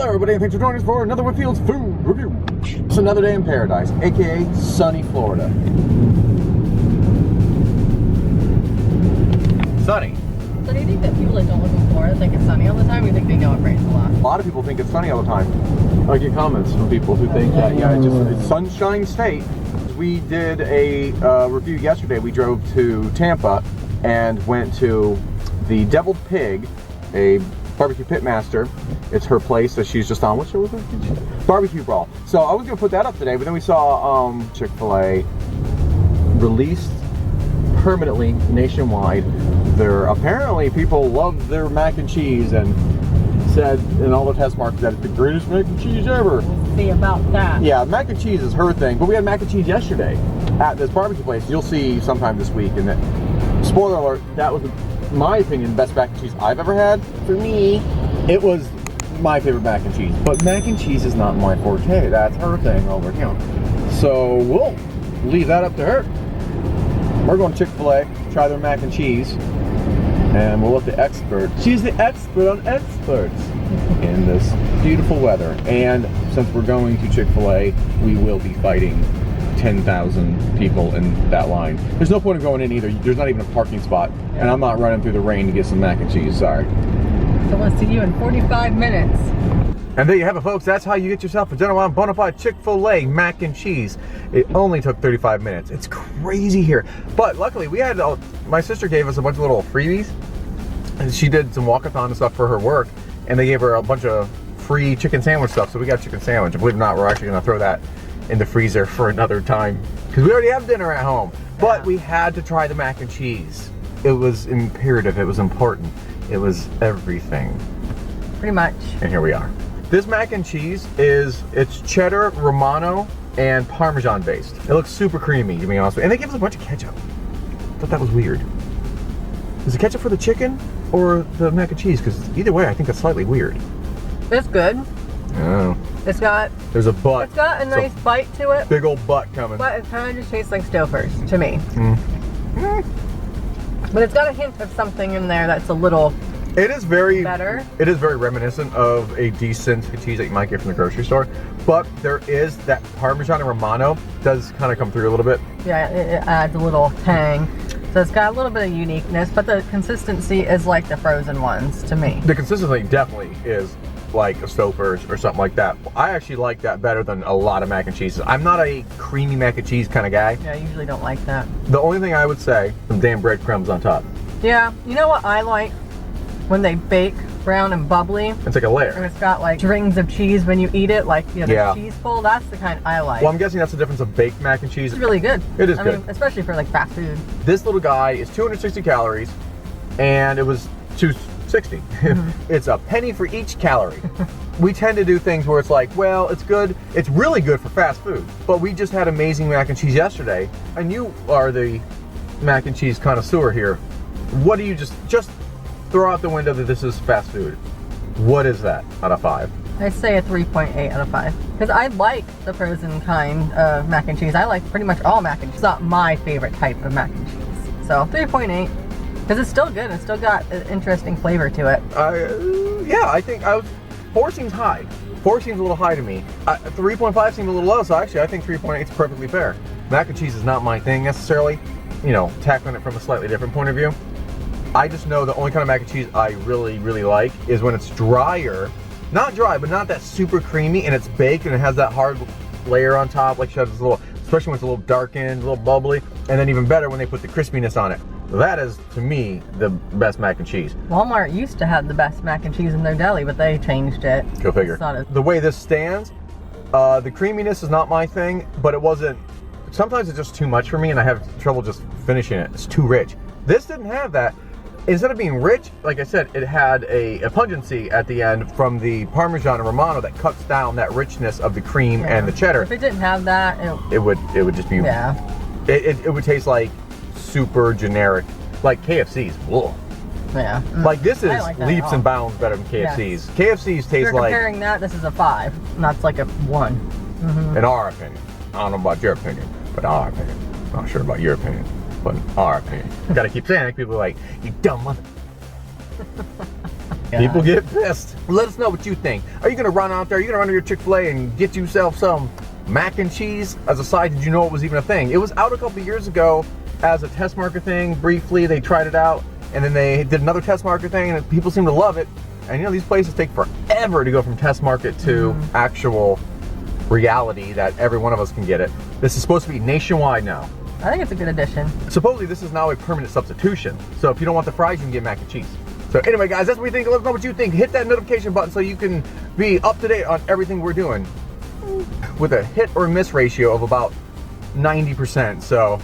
everybody, and thanks for joining us for another Whitfield's Food Review. It's another day in paradise, aka sunny Florida. Sunny. So do you think that people that don't live in Florida think it's sunny all the time? Or you think they know it rains a lot? A lot of people think it's sunny all the time. I get comments from people who think that, yeah, it's sunshine state. We did a review yesterday. We drove to Tampa and went to the Deviled Pig, a barbecue pitmaster. It's her place, so she's just on, what show was it? Barbecue Brawl. So I was gonna put that up today, but then we saw Chick-fil-A released permanently nationwide. Apparently people love their mac and cheese and said in all the test marks that it's the greatest mac and cheese ever. We'll see about that. Yeah, mac and cheese is her thing, but we had mac and cheese yesterday at this barbecue place. You'll see sometime this week, and that, spoiler alert, that was, in my opinion, the best mac and cheese I've ever had. For me, it was my favorite mac and cheese, but mac and cheese is not my forte. That's her thing over here. So we'll leave that up to her. We're going to Chick-fil-A, try their mac and cheese, and we'll let the expert, she's the expert on experts in this beautiful weather. And since we're going to Chick-fil-A, we will be fighting 10,000 people in that line. There's no point in going in either. There's not even a parking spot, and I'm not running through the rain to get some mac and cheese, sorry. So we'll see you in 45 minutes. And there you have it, folks. That's how you get yourself a genuine bona fide Chick-fil-A mac and cheese. It only took 35 minutes. It's crazy here. But luckily, we had, my sister gave us a bunch of little freebies. And she did some walkathon and stuff for her work. And they gave her a bunch of free chicken sandwich stuff. So we got a chicken sandwich. And believe it or not, we're actually going to throw that in the freezer for another time. Because we already have dinner at home. But we had to try the mac and cheese. It was imperative. It was important. It was everything. Pretty much. And here we are. This mac and cheese it's cheddar, Romano, and parmesan based. It looks super creamy, to be honest with you. And they give us a bunch of ketchup. I thought that was weird. Is the ketchup for the chicken or the mac and cheese? Because either way, I think that's slightly weird. It's good. Oh. It's got... There's a butt. It's got a nice bite to it. Big old butt coming. But it kind of just tastes like Stouffer's, to me. But it's got a hint of something in there that's a little... It is very better. It is very reminiscent of a decent cheese that you might get from the grocery store, but there is that Parmesan and Romano does kind of come through a little bit. Yeah, it adds a little tang. So it's got a little bit of uniqueness, but the consistency is like the frozen ones to me. The consistency definitely is like a Stouffer's or something like that. I actually like that better than a lot of mac and cheeses. I'm not a creamy mac and cheese kind of guy. Yeah, I usually don't like that. The only thing I would say, some damn breadcrumbs on top. Yeah, you know what I like? When they bake brown and bubbly. It's like a layer. And it's got like rings of cheese when you eat it, like, you know, yeah. The cheese pull, that's the kind I like. Well, I'm guessing that's the difference of baked mac and cheese. It's really good. It is I good. mean, especially for like fast food. This little guy is 260 calories, and it was $2.60. It's a penny for each calorie. We tend to do things where it's like, well, it's good. It's really good for fast food, but we just had amazing mac and cheese yesterday, and you are the mac and cheese connoisseur here. What do you just throw out the window that this is fast food? What is that out of 5? I'd say a 3.8 out of 5. Because I like the frozen kind of mac and cheese. I like pretty much all mac and cheese. It's not my favorite type of mac and cheese. So 3.8. Because it's still good. It's still got an interesting flavor to it. Yeah, I think 4 seems high. 4 seems a little high to me. 3.5 seems a little low, so actually I think 3.8 is perfectly fair. Mac and cheese is not my thing necessarily. You know, tackling it from a slightly different point of view. I just know the only kind of mac and cheese I really, really like is when it's drier. Not dry, but not that super creamy, and it's baked and it has that hard layer on top, like it's a little, especially when it's a little darkened, a little bubbly, and then even better when they put the crispiness on it. That is, to me, the best mac and cheese. Walmart used to have the best mac and cheese in their deli, but they changed it. Go figure. The way this stands, the creaminess is not my thing, but it wasn't, sometimes it's just too much for me and I have trouble just finishing it. It's too rich. This didn't have that. Instead of being rich, like I said, it had a pungency at the end from the Parmesan and Romano that cuts down that richness of the cream and the cheddar. If it didn't have that, it would just be, yeah. It would taste like super generic, like KFC's. Whoa. Yeah. Like this is like leaps and bounds better than KFC's. Yes. KFC's taste like. If you're comparing that, this is a 5, and that's like a 1. In our opinion. I don't know about your opinion, but our opinion. I'm not sure about your opinion. But in our opinion. Gotta keep saying it, people are like, you dumb mother. God. People get pissed. Let us know what you think. Are you gonna run out there? Are you gonna run to your Chick-fil-A and get yourself some mac and cheese as a side? Did you know it was even a thing? It was out a couple years ago as a test market thing. Briefly, they tried it out, and then they did another test market thing, and people seem to love it. And you know, these places take forever to go from test market to actual reality that every one of us can get it. This is supposed to be nationwide now. I think it's a good addition. Supposedly, this is now a permanent substitution. So if you don't want the fries, you can get mac and cheese. So anyway, guys, that's what we think. Let us know what you think. Hit that notification button so you can be up to date on everything we're doing with a hit or miss ratio of about 90%. So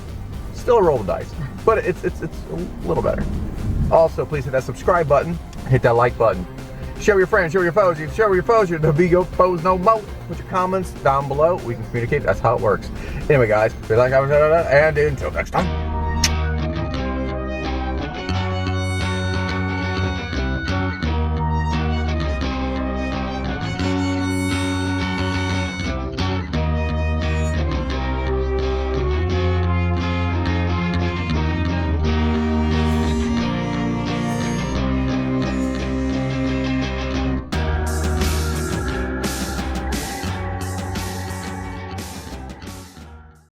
still a roll of the dice, but it's a little better. Also, please hit that subscribe button, hit that like button. Share with your friends, share with your foes. You share with your foes, you'll be your foes no more. Put your comments down below. We can communicate. That's how it works. Anyway, guys, feel like I was and until next time.